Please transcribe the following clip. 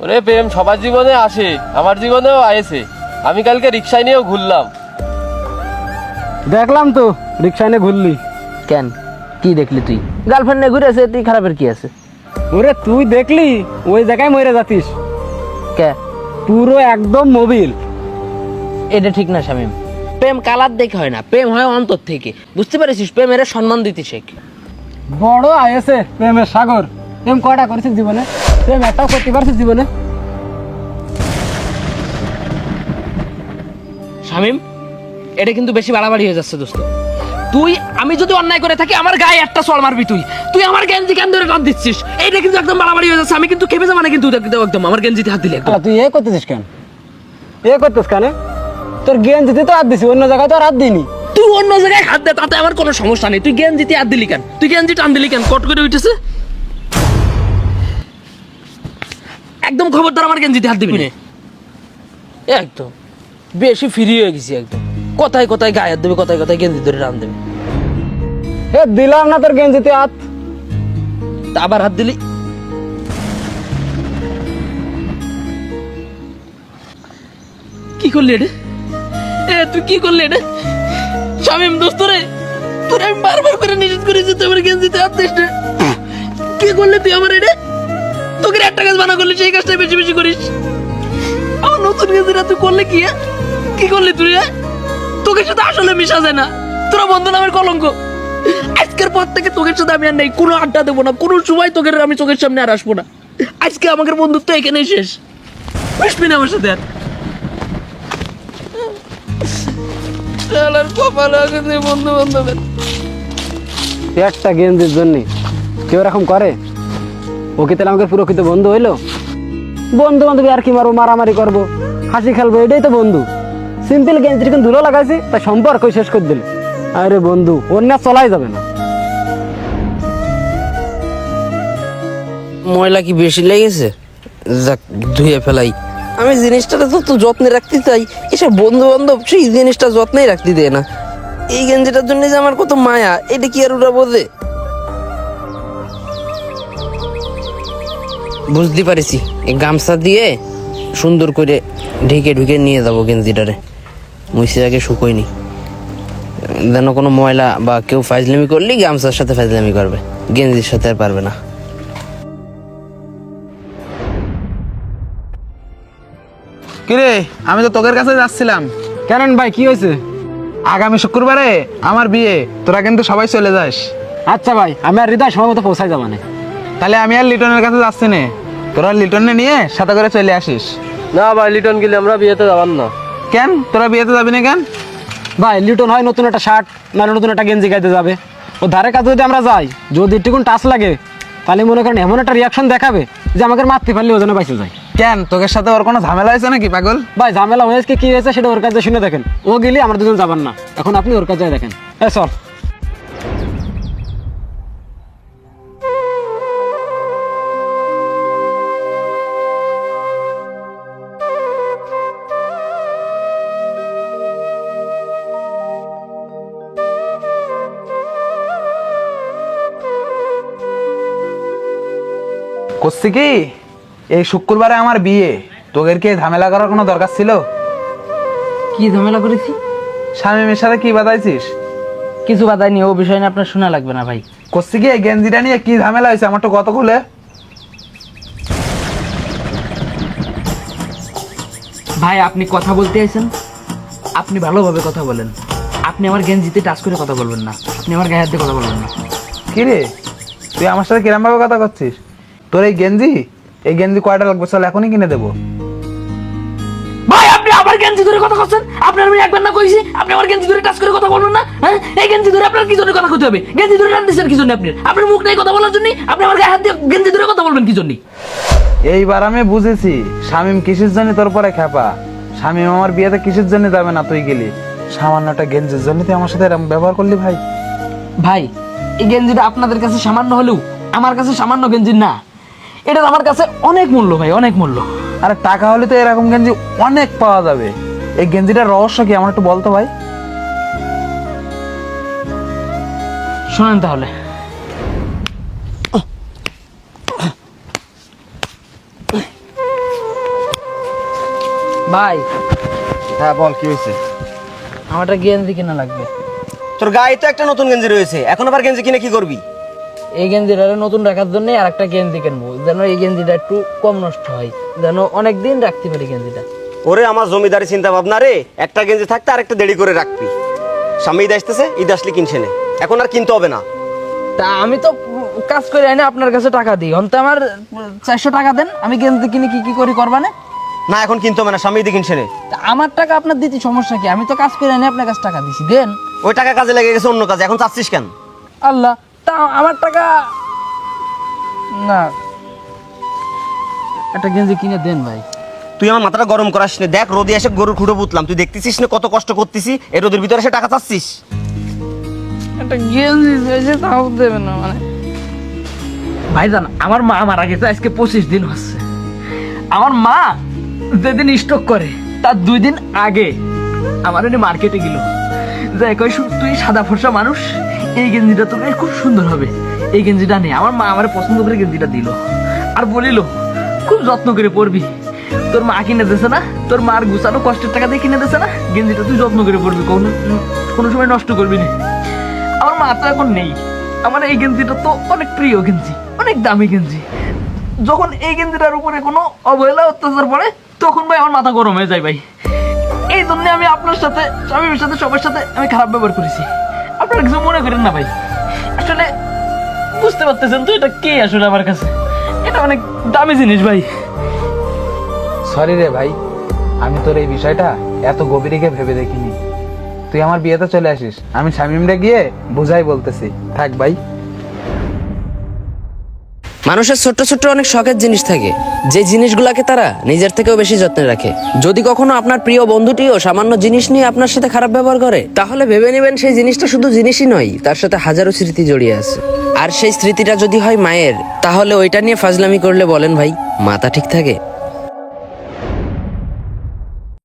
ওরে প্রেম সবার জীবনে আসে, আমার জীবনেও আয়েছে। আমি কালকে রিক্সায় নিয়েও ঘুরলাম। দেখলাম তো রিক্সা নিয়ে ঘুরলি। কেন, কি দেখলি তুই? গার্লফ্রেন্ড নিয়ে ঘুরে আছে, তুই খারাপের কি আছে? ওরে তুই দেখলি ওই জায়গায় মরে যাতিস, কে? পুরো একদম মোবিল। এটা ঠিক না শামিম, প্রেম কালার দেখে হয় না, প্রেম হয় অন্তর থেকে, বুঝতে পারিস? প্রেমের সম্মান দিতে শেখ। বড় আয়েছে প্রেমের সাগর। প্রেম কয়টা করেছিস জীবনে? প্রেম একটাও করতে পারছিস জীবনে? শামিম, এটা কিন্তু বেশি বাড়াবাড়ি হয়ে যাচ্ছে দোস্ত। তুই, আমি যদি অন্যায় করে থাকি আমার গায়ে একটা চড় মারবি তুই। তুই আমার গেঞ্জি কেন ধরে টান দিচ্ছিস? এইটা কিন্তু একদম বাড়াবাড়ি হয়ে যাচ্ছে। আমি কিন্তু খেপে যাবো না কিন্তু একদম আমার গেঞ্জিতে হাত দিলে একদম। তুই এ করতেছিস কেন? করতেছিস কেন? তোর গেঞ্জিতে তো হাত দিছি, অন্য জায়গায় তো আর হাত দিইনি। তুই অন্য জায়গায় হাত দে, তাতে আমার কোনো সমস্যা নেই। তুই গেঞ্জিতে হাত দিলি কেন? তুই গেঞ্জি টান দিলি কেন? কট করে উঠেছে একদম। খবরদার আমার গেঞ্জিতে হাত দিবি না একদম। বেশি ফ্রি হয়ে গেছি একদম। কথায় কথায় গায়ে হাত দেবে, কথায় কথায় গেঞ্জি ধরে টান দেবে। দিলাম না তোর গেঞ্জিতে হাত। তা আবার হাত দিলি। কি করলি এটা? তুই কি করলি এটা? শামিম দোস্ত রে, তোর আমি বারবার করে নিষেধ করেছি তুই আমার গেঞ্জিতে হাত দিস না। কি করলি তুই আমার এটা? তোকে একটা কাজ বানা করলি, সেই কাজটা বেশি বেশি করিস। আমার নতুন গেঞ্জিটা তুই করলি কি? কি করলি তুই? তোকে সাথে আসলে মিশা যায় না, তোরা বন্ধু নামের কলঙ্ক। আজকের পর থেকে তোকে সাথে আমি আর নেই, কোনো আড্ডা দেবো না, কোনো সময় তোকে আমি চোখের সামনে আর আসবো না। আজকে আমাদের বন্ধুত্ব এখানেই শেষ। আসবি না আমার সাথে আর। বন্ধু বান্ধবের একটা গেঞ্জির জন্য কেউ এরকম করে? ও কি তাহলে আমাকে প্রকৃত বন্ধু হইলো? বন্ধু বান্ধবী আর কি মারবো, মারামারি করবো, হাসি খেলবো, এটাই তো বন্ধু। সিম্পল গেঞ্জির কিন্তু ধুলো লাগাইছি, তাই সম্পর্কই শেষ করে দিল। আরে বন্ধু, অন্য চলাই যাবে না। ময়লা কি বেশি লেগেছে? যাক, ধুয়ে ফেলাই। আমি জিনিসটা তো যত্নে রাখতে চাই, এসব বন্ধু বান্ধব সেই জিনিসটা যত্নেই রাখতে দেয় না। এই গেঞ্জিটার জন্য যে আমার কত মায়া, এটা কি আর ওরা বোঝে? বুঝতে পারিছি, এই গামছা দিয়ে সুন্দর করে ঢেকে ঢুকে নিয়ে যাবো গেঞ্জিটারে। মুইসে আগে শুকোয়নি, যেন কোনো ময়লা বা কেউ ফাজলামি করলে গামছার সাথে ফাজলামি করবে, গেঞ্জির সাথে আর পারবে না। কিরে, আমি তো তোকের কাছে যাচ্ছিলাম। কেন ভাই, কি হয়েছে? আগামী শুক্রবারে আমার বিয়ে, তোরা কিন্তু সবাই চলে যাস। আচ্ছা ভাই, আমি আর হৃদয় সময় মতো পৌঁছাই যাবো না। তাহলে আমি আর লিটনের কাছে যাচ্ছি না, তোরা লিটনে নিয়ে সাথে করে চলে আসিস। না ভাই, লিটন গেলে আমরা বিয়েতে যাবার না। কেন তোরা বিয়েতে যাবি না কেন? ভাই লিটন হয় নতুন একটা শার্ট না নতুন একটা গেঞ্জি গাইতে যাবে, ও ধারে কাছে যদি আমরা যাই, যদি একটুকুন টাচ লাগে, তাহলে মনে করেন এমন একটা রিয়াকশন দেখাবে যে আমাকে মারতে পারলে ওজনে বাইসে যায়। কেন, তোকের সাথে ওর কোনো ঝামেলা হয়েছে নাকি পাগল? ভাই ঝামেলা হয়েছে কি হয়েছে সেটা ওর কাছে শুনে দেখেন। ও গেলে আমরা দুজন যাবেন না, এখন আপনি ওর কাছে দেখেন। চল। করছি কি, এই শুক্রবারে আমার বিয়ে, তোদের কি ঝামেলা করার কোনো দরকার ছিল? কি ঝামেলা করেছি? স্বামীমের সাথে কি বাদাইছিস? কিছু বাধায়নি, ও বিষয় নিয়ে আপনার শোনা লাগবে না ভাই। করছি কি, এই গেঞ্জিটা নিয়ে কি ঝামেলা হয়েছে আমার তো কত খুলে। ভাই আপনি কথা বলতে আছেন, আপনি ভালোভাবে কথা বলেন। আপনি আমার গেঞ্জিতে টাচ করে কথা বলবেন না, আপনি আমার গায়ে হাত দিয়ে কথা বলবেন না। কি রে, তুই আমার সাথে কিরম ভাবে কথা করছিস? তোর এই গেঞ্জি কয়টা লাগবে, চল এখনই কিনে দেবো। ভাই আপনি আবার গেঞ্জি ধরে কথা বলছেন? আপনার আমি একবার না কইছি আপনি আমার গেঞ্জি ধরে টাচ করে কথা বলবেন না। হ্যাঁ, এই গেঞ্জি ধরে আপনার কি জন্য কথা কইতে হবে? গেঞ্জি ধরে টান দিচ্ছেন কি জন্য? আপনার মুখ নেই কথা বলার জন্য? আপনি আমার গায়ে হাত দিয়ে গেঞ্জি ধরে কথা বলবেন কি জন্য? এইবার আমি বুঝেছি শামিম কিসের জন্য তোর পরে খেপা। শামিম আমার বিয়েতে কিসের জন্য যাবে না, তুই গেলি সামান্য একটা গেঞ্জির জন্য তুই আমার সাথে এরকম ব্যবহার করলি। ভাই ভাই এই গেঞ্জিটা আপনাদের কাছে সামান্য হলেও আমার কাছে সামান্য গেঞ্জি না, এটা আমার কাছে অনেক মূল্য ভাই, অনেক মূল্য। আরে টাকা হলে তো এরকম গেঞ্জি অনেক পাওয়া যাবে। এই গেঞ্জিটার রহস্য কি আমার একটু বলতো ভাই। শোনেন তাহলে, ভাই হ্যাঁ বল কি হয়েছে? আমার একটা গেঞ্জি কেনা লাগবে। তোর গায়ে তো একটা নতুন গেঞ্জি রয়েছে, এখন আবার গেঞ্জি কিনে কি করবি? এই গেঞ্জিটা নতুন রাখার জন্য আর একটা গেঞ্জি কিনবো, যেন এই গেঞ্জিটা একটু কম নষ্ট হয়, যেন অনেক দিন রাখতে পারি গেঞ্জিটা। ওরে আমার জমিদারি চিন্তা ভাবনা রে, একটা গেঞ্জি থাকতে আর একটা দেরি করে রাখবি। সামনে ঈদ আসতেছে, ঈদ আসলে কিনছে নে, এখন আর কিনতে হবে না। তা আমি তো কাজ করে আইনে আপনার কাছে টাকা দিই, অন্ত আমার 400 টাকা দেন, আমি গেঞ্জি কিনে কি কি করি করবা না? না এখন কিনতে হবে না, সামনে ঈদে কিনছে নে। তা আমার টাকা আপনার দিতে সমস্যা কি? আমি তো কাজ করে আইনে আপনার কাছে টাকা দিছি, দেন। ওই টাকা কাজে লেগে গেছে অন্য কাজে, এখন চাচ্ছিস কেন? আল্লাহ, তা আমার টাকা না, একটা গেঞ্জি কিনে দেন ভাই। তুই আমার মাথাটা গরম করাস না, দেখ রোদে এসে গরুর খুঁড়ো পুতলাম, তুই দেখতেছিস না কত কষ্ট করতেছি, এই রোদের ভিতরে এসে টাকা চাচ্ছিস? একটা গেঞ্জি চাইছে তাও দেবে না মানে। ভাইজান, আমার মা মারা গেছে আজকে 25 দিন হচ্ছে। আমার মা যেদিন স্ট্রোক করে তার 2 দিন আগে আমার এনে মার্কেটে গেল, যাই কই তুই সাদা ফর্সা মানুষ, এই গেঞ্জিটা তোর গায়ে খুব সুন্দর হবে, এই গেঞ্জিটা নে। আমার মা আমার পছন্দ করে গেঞ্জিটা দিল আর বলিল খুব যত্ন করে পরবি, তোর মা কিনে দিয়েছে না, তোর মার গুছানো কষ্টের টাকা দিয়ে কিনে দিয়েছে না, গেঞ্জিটা তুই যত্ন করে পরবি, কোনো সময় নষ্ট করবি না। আমার মা তো এখন নেই, আমার এই গেঞ্জিটা তো অনেক প্রিয় গেঞ্জি, অনেক দামি গেঞ্জি। যখন এই গেঞ্জিটার উপরে কোনো অবহেলা অত্যাচার পড়ে তখন ভাই আমার মাথা গরম হয়ে যায় ভাই। এই জন্য আমি আপনার সাথে, স্বামীর সাথে, সবার সাথে আমি খারাপ ব্যবহার করেছি। আপনারা কিছু মনে করেন না ভাই, আসলে বুঝতে পারতেছেন তো এটা কে আসলে আমার কাছে, এটা অনেক দামি জিনিস ভাই। সরি রে ভাই, আমি তোর এই বিষয়টা এত গভীরে গিয়ে ভেবে দেখিনি। তুই আমার বিয়েতে চলে আসিস, আমি শামিমরে গিয়ে বুঝাই বলতেছি। থাক ভাই। মানুষের ছোট্ট ছোট্ট অনেক শখের জিনিস থাকে, যে জিনিসগুলোকে তারা নিজের থেকেও বেশি যত্নে রাখে। যদি কখনো আপনার প্রিয় বন্ধুটিও সামান্য জিনিস নিয়ে আপনার সাথে খারাপ ব্যবহার করে, তাহলে ভেবে নেবেন সেই জিনিসটা শুধু জিনিসই নয়, তার সাথে হাজারো স্মৃতি জড়িয়ে আছে। আর সেই স্মৃতিটা যদি হয় মায়ের, তাহলে ওইটা নিয়ে ফাজলামি করলে বলেন ভাই মাথা ঠিক থাকে?